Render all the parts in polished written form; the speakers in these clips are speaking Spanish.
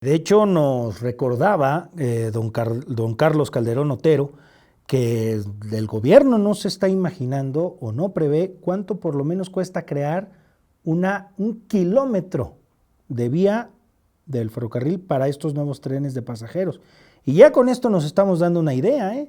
De hecho, nos recordaba don Carlos Calderón Otero que el gobierno no se está imaginando o no prevé cuánto por lo menos cuesta crear un kilómetro de vía del ferrocarril para estos nuevos trenes de pasajeros. Y ya con esto nos estamos dando una idea, ¿eh?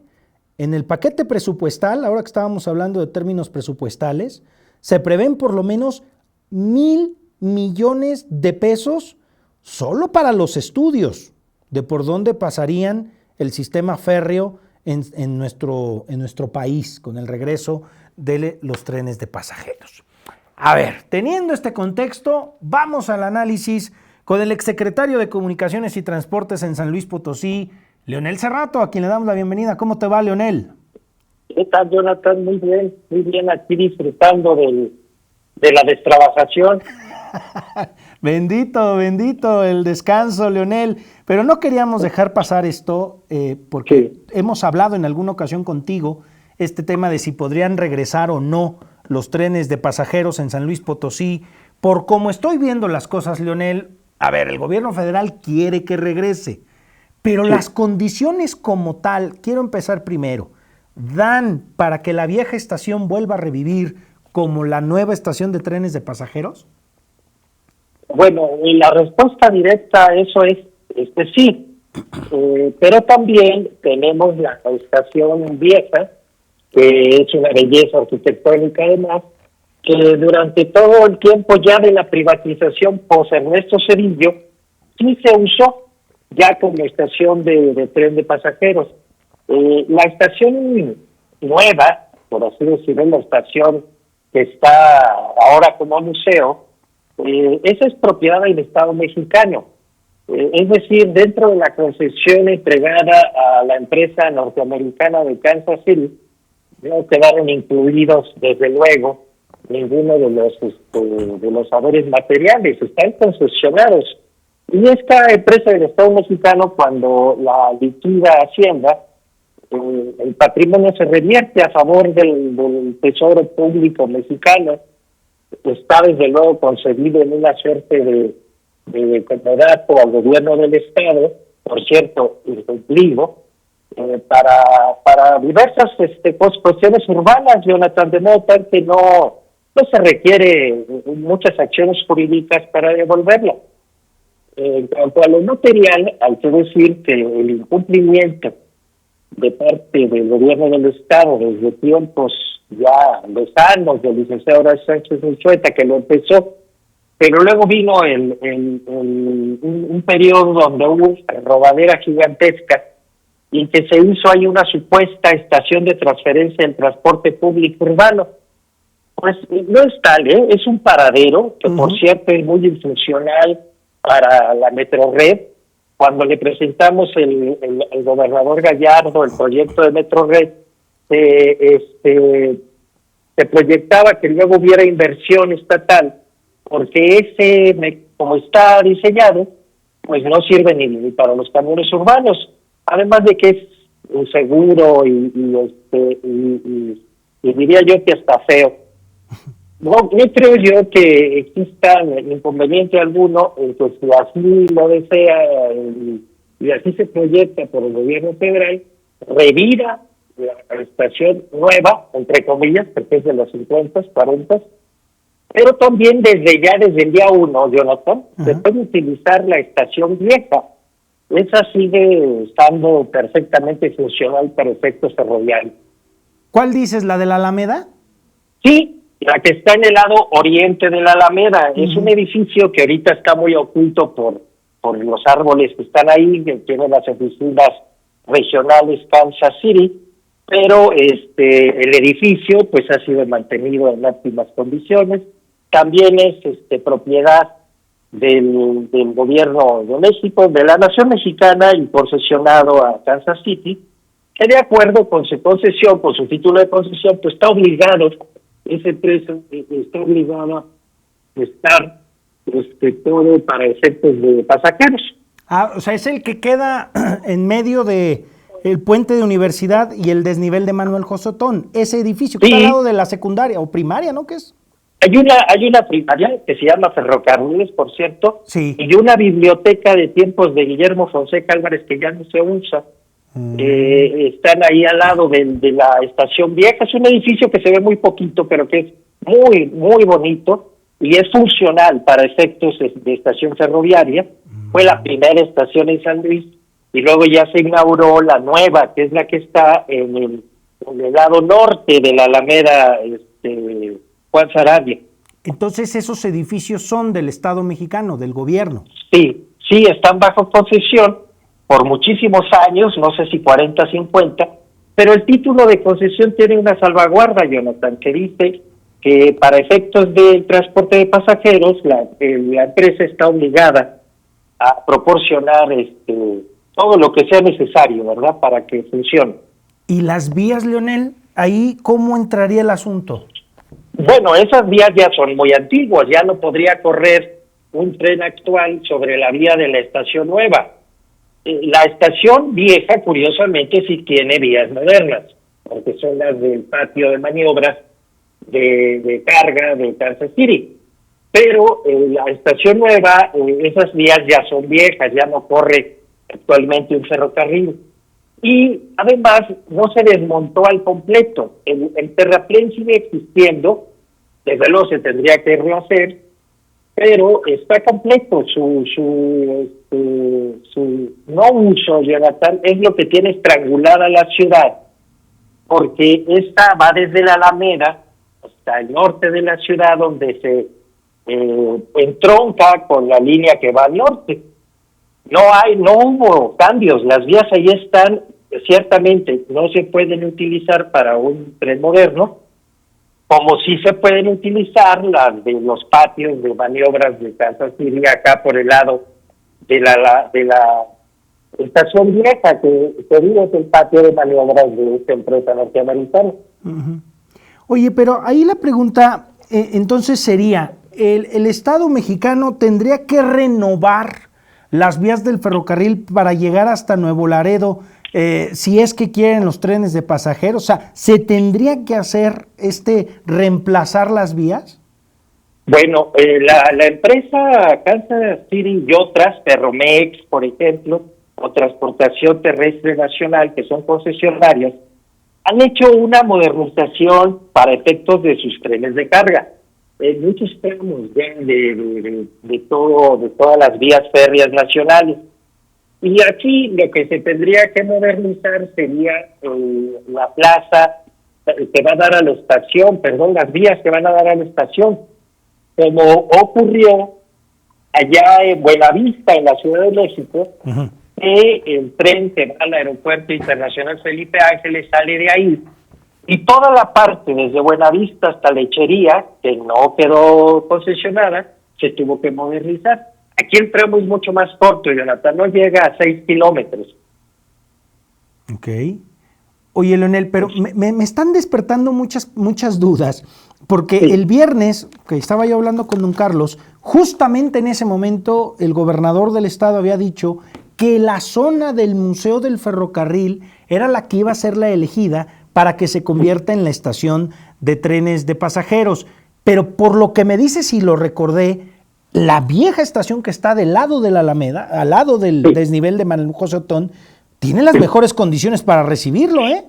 En el paquete presupuestal, ahora que estábamos hablando de términos presupuestales, se prevén por lo menos 1,000 millones de pesos solo para los estudios de por dónde pasarían el sistema férreo en nuestro país con el regreso de los trenes de pasajeros. A ver, teniendo este contexto, vamos al análisis con el exsecretario de Comunicaciones y Transportes en San Luis Potosí, Leonel Cerrato, a quien le damos la bienvenida. ¿Cómo te va, Leonel? ¿Qué tal, Jonathan? Muy bien, aquí disfrutando de la destrabajación. Bendito el descanso, Leonel. Pero no queríamos dejar pasar esto porque hemos hablado en alguna ocasión contigo este tema de si podrían regresar o no los trenes de pasajeros en San Luis Potosí. Por como estoy viendo las cosas, Leonel, a ver, el gobierno federal quiere que regrese, pero las condiciones como tal, quiero empezar primero, ¿dan para que la vieja estación vuelva a revivir como la nueva estación de trenes de pasajeros? Bueno, y la respuesta directa a eso es sí, pero también tenemos la estación vieja, que es una belleza arquitectónica además, que durante todo el tiempo ya de la privatización post Ernesto Zedillo, sí se usó ya como estación de tren de pasajeros. La estación nueva, por así decirlo, la estación que está ahora como museo, esa es propiedad del Estado mexicano. Es decir, dentro de la concesión entregada a la empresa norteamericana de Kansas City, no quedaron incluidos, desde luego, ninguno de los saberes materiales, están concesionados. Y esta empresa del Estado mexicano, cuando la liquida Hacienda, el patrimonio se revierte a favor del Tesoro Público mexicano. Está desde luego concebido en una suerte de comodato al gobierno del Estado, por cierto, incumplido, para diversas cuestiones urbanas, Jonathan, de modo tal que no se requiere muchas acciones jurídicas para devolverlo. En cuanto a lo material, hay que decir que el incumplimiento de parte del gobierno del Estado desde tiempos ya lejanos del licenciado Horacio Sánchez Unzueta, que lo empezó, pero luego vino un periodo donde hubo una robadera gigantesca y que se hizo ahí una supuesta estación de transferencia del transporte público urbano. Pues no es tal, es un paradero que por cierto es muy disfuncional para la Metrored. Cuando le presentamos el gobernador Gallardo el proyecto de Metrored, se proyectaba que luego hubiera inversión estatal, porque como está diseñado, pues no sirve ni para los camiones urbanos, además de que es inseguro y diría yo que hasta feo. No creo yo que exista inconveniente alguno en que si así lo desea y así se proyecta por el gobierno federal, revira la estación nueva, entre comillas, porque es de los 50, 40, pero también desde el día 1, Jonathan, se puede utilizar la estación vieja. Esa sigue estando perfectamente funcional para efectos ferroviarios. ¿Cuál dices, la de la Alameda? Sí, la que está en el lado oriente de la Alameda. Es un edificio que ahorita está muy oculto por los árboles que están ahí, que tiene las oficinas regionales Kansas City, pero el edificio pues ha sido mantenido en óptimas condiciones. También es propiedad del gobierno de México, de la nación mexicana, y concesionado a Kansas City, que de acuerdo con su concesión, con su título de concesión, pues está obligado, esa empresa está obligada a estar todo para efectos de pasajeros. O sea, es el que queda en medio de el puente de Universidad y el desnivel de Manuel Josotón, ese edificio que está al lado de la secundaria o primaria, ¿no? ¿Qué es? Hay una primaria que se llama Ferrocarriles, por cierto, Sí. y una biblioteca de tiempos de Guillermo Fonseca Álvarez que ya no se usa. Están ahí al lado de la estación vieja. Es un edificio que se ve muy poquito, pero que es muy, muy bonito y es funcional para efectos de estación ferroviaria. Fue la primera estación en San Luis y luego ya se inauguró la nueva, que es la que está en el lado norte de la Alameda Juan Sarabia. Entonces, esos edificios son del Estado mexicano, del gobierno. Sí, sí, están bajo concesión por muchísimos años, no sé si 40, 50, pero el título de concesión tiene una salvaguarda, Jonathan, que dice que para efectos del transporte de pasajeros, la empresa está obligada a proporcionar todo lo que sea necesario, ¿verdad?, para que funcione. ¿Y las vías, Leonel? Ahí, ¿cómo entraría el asunto? Bueno, esas vías ya son muy antiguas, ya no podría correr un tren actual sobre la vía de la estación nueva. La estación vieja, curiosamente, sí tiene vías modernas, porque son las del patio de maniobras de carga de Kansas City. Pero la estación nueva, esas vías ya son viejas, ya no corre actualmente un ferrocarril. Y además no se desmontó al completo. El terraplén sigue existiendo, desde luego se tendría que rehacer, pero está completo. Su no uso, Jonathan, es lo que tiene estrangulada la ciudad, porque esta va desde la Alameda hasta el norte de la ciudad, donde se entronca con la línea que va al norte. No hubo cambios, las vías ahí están, ciertamente no se pueden utilizar para un tren moderno, como sí se pueden utilizar las de los patios de maniobras de Kansas City acá por el lado de la estación vieja, que digo es el patio de maniobras de esta empresa norteamericana. Uh-huh. Oye, pero ahí la pregunta entonces sería, ¿el Estado mexicano tendría que renovar las vías del ferrocarril para llegar hasta Nuevo Laredo, si es que quieren los trenes de pasajeros? O sea, ¿se tendría que hacer reemplazar las vías? Bueno, la empresa Kansas City y otras, Ferromex, por ejemplo, o Transportación Terrestre Nacional, que son concesionarias, han hecho una modernización para efectos de sus trenes de carga. En muchos tramos ya de todas las vías férreas nacionales. Y aquí lo que se tendría que modernizar sería la plaza que va a dar a la estación, las vías que van a dar a la estación, como ocurrió allá en Buenavista, en la Ciudad de México, uh-huh, que el tren que va al Aeropuerto Internacional Felipe Ángeles sale de ahí, y toda la parte desde Buenavista hasta Lechería, que no quedó concesionada, se tuvo que modernizar. Aquí el tramo es mucho más corto, Jonathan, no llega a 6 kilómetros. Ok. Oye, Leonel, pero me están despertando muchas dudas, porque sí, el viernes, que estaba yo hablando con don Carlos, justamente en ese momento el gobernador del estado había dicho que la zona del Museo del Ferrocarril era la que iba a ser la elegida para que se convierta en la estación de trenes de pasajeros. Pero por lo que me dice, si lo recordé, la vieja estación que está del lado de la Alameda, al lado del desnivel de Manuel José Otón, tiene las mejores condiciones para recibirlo, ¿eh?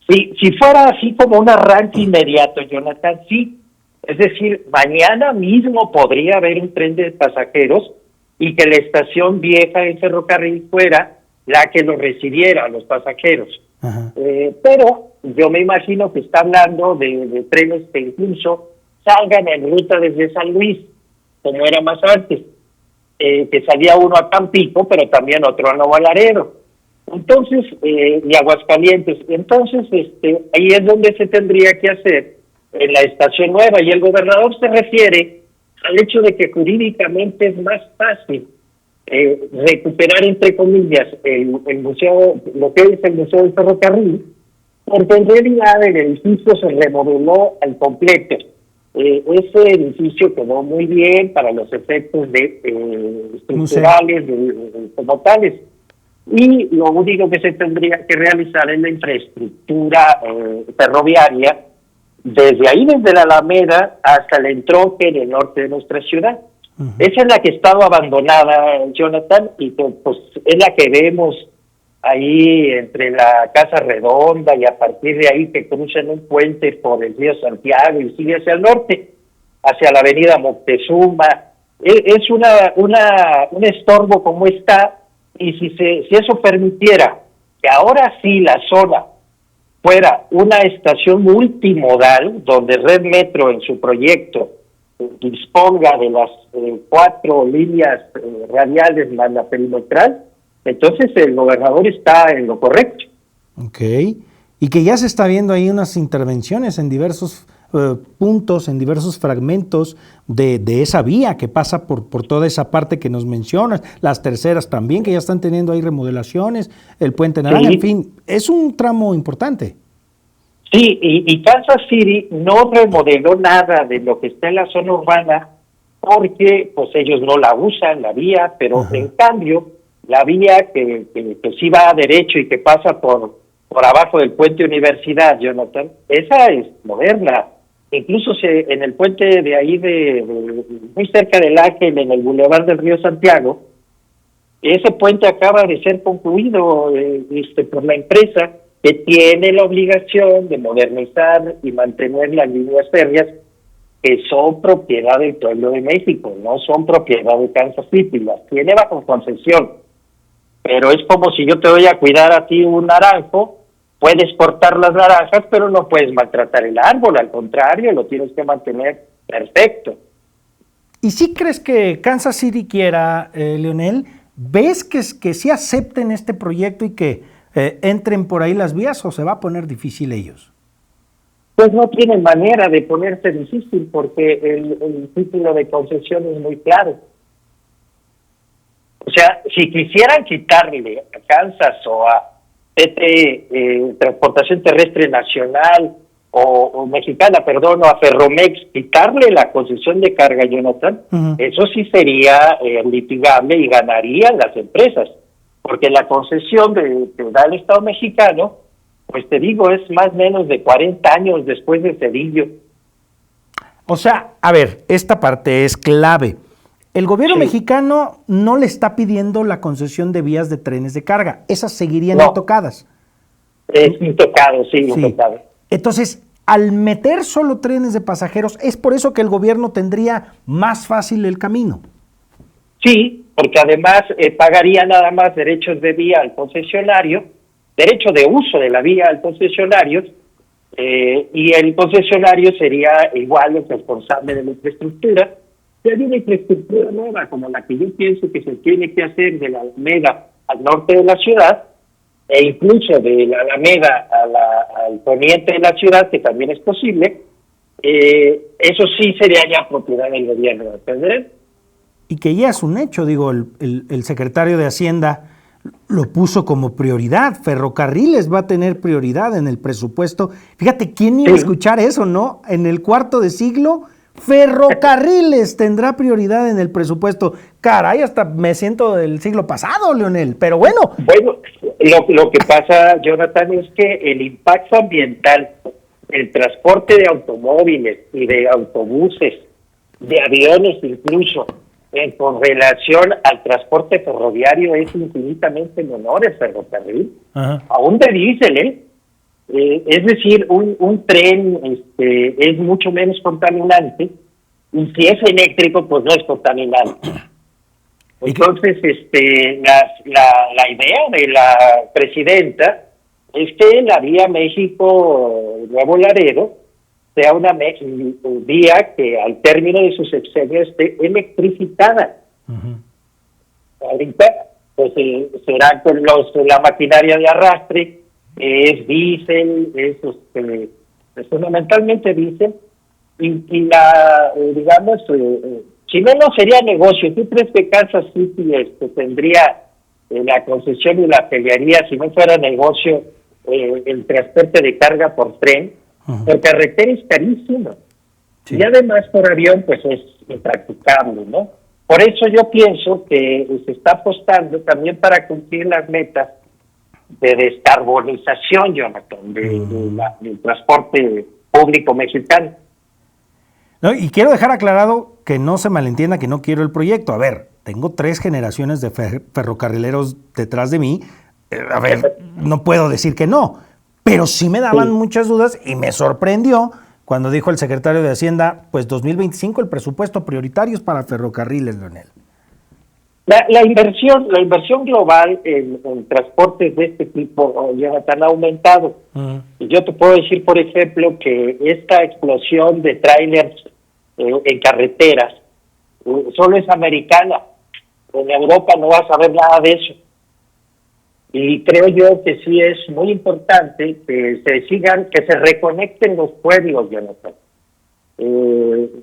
Sí, si fuera así como un arranque inmediato, Jonathan, sí. Es decir, mañana mismo podría haber un tren de pasajeros y que la estación vieja del ferrocarril fuera la que los recibiera a los pasajeros. Pero yo me imagino que está hablando de trenes que incluso salgan en ruta desde San Luis, como era más antes, que salía uno a Tampico, pero también otro a Nuevo Laredo. Entonces, y Aguascalientes. Entonces, ahí es donde se tendría que hacer, en la estación nueva, y el gobernador se refiere al hecho de que jurídicamente es más fácil recuperar, entre comillas, el museo, lo que es el Museo del Ferrocarril, porque en realidad el edificio se remodeló al completo. Ese edificio quedó muy bien para los efectos de estructurales, como tales. Y lo único que se tendría que realizar es la infraestructura ferroviaria desde ahí, desde la Alameda hasta el entronque en el norte de nuestra ciudad. Esa es la que ha estado abandonada, Jonathan, y pues es la que vemos ahí entre la Casa Redonda, y a partir de ahí que cruzan un puente por el río Santiago y sigue hacia el norte, hacia la avenida Moctezuma. Es un estorbo como está, y si eso permitiera que ahora sí la zona fuera una estación multimodal, donde Red Metro en su proyecto disponga de las 4 líneas radiales más la perimetral, entonces el gobernador está en lo correcto. Ok, y que ya se está viendo ahí unas intervenciones en diversos puntos, en diversos fragmentos de esa vía que pasa por toda esa parte que nos mencionas, las terceras también, que ya están teniendo ahí remodelaciones, el Puente Naranja, sí. En fin, es un tramo importante. Sí, y Kansas City no remodeló nada de lo que está en la zona urbana porque pues ellos no la usan, la vía, pero en cambio la vía que sí va a derecho y que pasa por abajo del puente Universidad, Jonathan, esa es moderna. Incluso en el puente de ahí, muy cerca del Ángel, en el Boulevard del Río Santiago, ese puente acaba de ser concluido por la empresa, que tiene la obligación de modernizar y mantener las líneas férreas que son propiedad del pueblo de México, no son propiedad de Kansas City, las tiene bajo concesión. Pero es como si yo te doy a cuidar a ti un naranjo, puedes cortar las naranjas, pero no puedes maltratar el árbol, al contrario, lo tienes que mantener perfecto. ¿Y si crees que Kansas City quiera, Leonel? ¿Ves que sí acepten este proyecto y que entren por ahí las vías, o se va a poner difícil ellos? Pues no tienen manera de ponerse difícil porque el título de concesión es muy claro. O sea, si quisieran quitarle a Kansas o a Transportación Terrestre Nacional o Mexicana, perdón, o a Ferromex, quitarle la concesión de carga, Jonathan, eso sí sería litigable y ganarían las empresas. Porque la concesión que da el Estado mexicano, pues te digo, es más o menos de 40 años después de Cedillo. O sea, a ver, esta parte es clave. El gobierno mexicano no le está pidiendo la concesión de vías de trenes de carga. Esas seguirían intocadas. Es intocado, sí, intocado. Entonces, al meter solo trenes de pasajeros, ¿es por eso que el gobierno tendría más fácil el camino? Sí, porque además pagaría nada más derechos de vía al concesionario, derecho de uso de la vía al concesionario, y el concesionario sería igual el responsable de la infraestructura. Si hay una infraestructura nueva, como la que yo pienso que se tiene que hacer de la Alameda al norte de la ciudad, e incluso de la Alameda al poniente de la ciudad, que también es posible, eso sí sería ya propiedad del gobierno federal. Y que ya es un hecho, digo, el secretario de Hacienda lo puso como prioridad. Ferrocarriles va a tener prioridad en el presupuesto. Fíjate, ¿quién iba a escuchar eso, no? En el cuarto de siglo, Ferrocarriles tendrá prioridad en el presupuesto. Caray, hasta me siento del siglo pasado, Leonel, pero bueno. Bueno, lo que pasa, Jonathan, es que el impacto ambiental, el transporte de automóviles y de autobuses, de aviones incluso, con relación al transporte ferroviario es infinitamente menor el ferrocarril, aún de diésel, es decir, un tren es mucho menos contaminante, y si es eléctrico, pues no es contaminante. Entonces, la idea de la presidenta es que la vía México-Nuevo Laredo sea una vía que al término de su sexenio esté electrificada. Ahorita, pues será con la maquinaria de arrastre, es diésel, es fundamentalmente diésel, y digamos, si no sería negocio. ¿Tú crees que Kansas City tendría la concesión y la pelearía si no fuera negocio el transporte de carga por tren? Por carretera es carísimo. Y además por avión pues es impracticable, ¿no? Por eso yo pienso que se está apostando también para cumplir las metas de descarbonización, Jonathan, del transporte público mexicano. No, y quiero dejar aclarado que no se malentienda que no quiero el proyecto. A ver, tengo 3 generaciones de ferrocarrileros detrás de mí. A ver, no puedo decir que no, pero sí me daban muchas dudas y me sorprendió cuando dijo el secretario de Hacienda, pues 2025 el presupuesto prioritario es para ferrocarriles, Leonel. La inversión global en transportes de este tipo, Jonathan, ha aumentado. Y yo te puedo decir, por ejemplo, que esta explosión de trailers en carreteras solo es americana. En Europa no vas a ver nada de eso. Y creo yo que sí es muy importante que se reconecten los pueblos, Jonathan.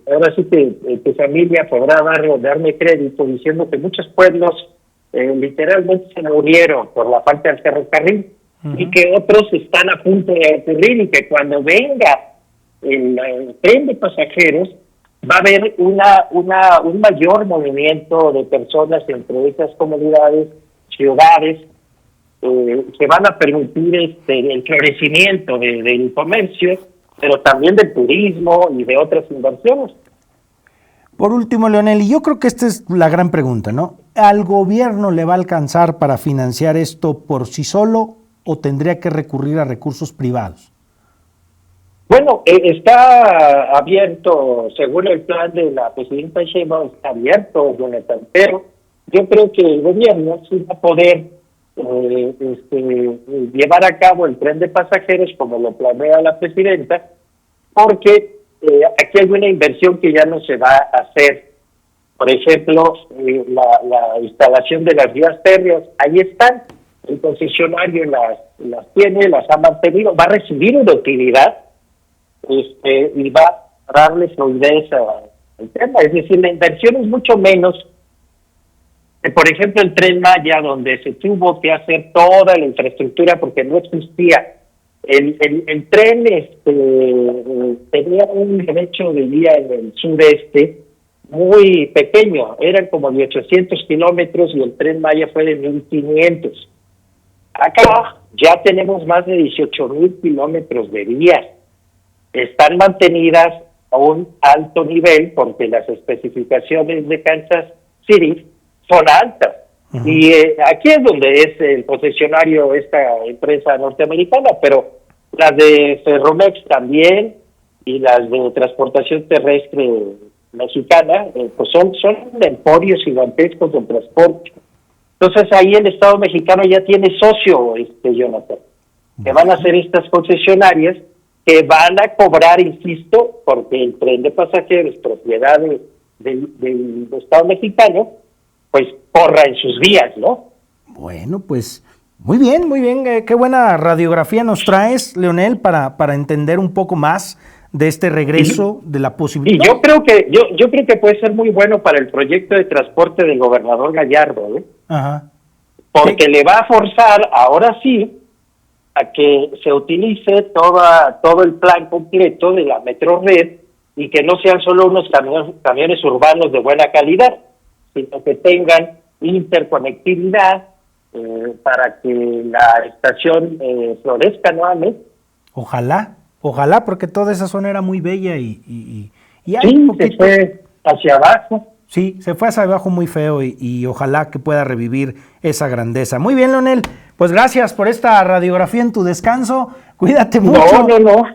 Ahora sí que tu familia podrá darme crédito diciendo que muchos pueblos literalmente se murieron por la falta del ferrocarril y que otros están a punto de ocurrir, y que cuando venga el tren de pasajeros va a haber un mayor movimiento de personas entre esas comunidades, ciudades, que van a permitir el florecimiento del comercio, pero también del turismo y de otras inversiones. Por último, Leonel, y yo creo que esta es la gran pregunta, ¿no? ¿Al gobierno le va a alcanzar para financiar esto por sí solo o tendría que recurrir a recursos privados? Bueno, está abierto, según el plan de la presidenta Sheinbaum, está abierto, Jonathan, pero yo creo que el gobierno sí va a poder llevar a cabo el tren de pasajeros como lo planea la presidenta, porque aquí hay una inversión que ya no se va a hacer. Por ejemplo, la instalación de las vías férreas, ahí están, el concesionario las tiene, las ha mantenido, va a recibir una utilidad y va a darle fluidez al tema. Es decir, la inversión es mucho menos. Por ejemplo, el Tren Maya, donde se tuvo que hacer toda la infraestructura porque no existía. El tren tenía un derecho de vía en el sureste muy pequeño, eran como de 800 kilómetros y el Tren Maya fue de 1,500. Acá ya tenemos más de 18,000 kilómetros de vías. Están mantenidas a un alto nivel porque las especificaciones de Kansas City son altas. Y aquí es donde es el concesionario esta empresa norteamericana, pero las de Ferromex también y las de transportación terrestre mexicana, pues son emporios gigantescos de transporte. Entonces ahí el Estado mexicano ya tiene socio, Jonathan, que van a ser estas concesionarias que van a cobrar, insisto, porque el tren de pasajeros, propiedad del Estado mexicano, pues corra en sus vías, ¿no? Bueno, pues muy bien, qué buena radiografía nos traes, Leonel, para entender un poco más de este regreso, de la posibilidad. Y yo creo que puede ser muy bueno para el proyecto de transporte del gobernador Gallardo, Ajá. Porque le va a forzar, ahora sí, a que se utilice todo el plan completo de la Metrored y que no sean solo unos camiones urbanos de buena calidad, sino que tengan interconectividad para que la estación florezca nuevamente. Ojalá, porque toda esa zona era muy bella y hay sí, se fue hacia abajo. Sí, se fue hacia abajo muy feo y ojalá que pueda revivir esa grandeza. Muy bien, Leonel, pues gracias por esta radiografía en tu descanso. Cuídate mucho. No.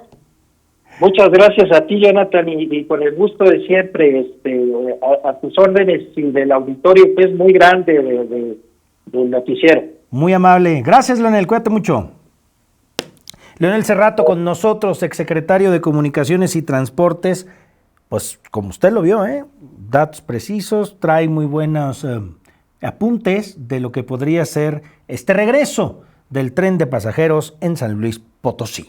Muchas gracias a ti, Jonathan, y con el gusto de siempre, a tus órdenes y del auditorio, que es muy grande del noticiero. Muy amable. Gracias, Leonel, cuídate mucho. Leonel Cerrato con nosotros, exsecretario de Comunicaciones y Transportes. Pues como usted lo vio, datos precisos, trae muy buenos apuntes de lo que podría ser este regreso del tren de pasajeros en San Luis Potosí.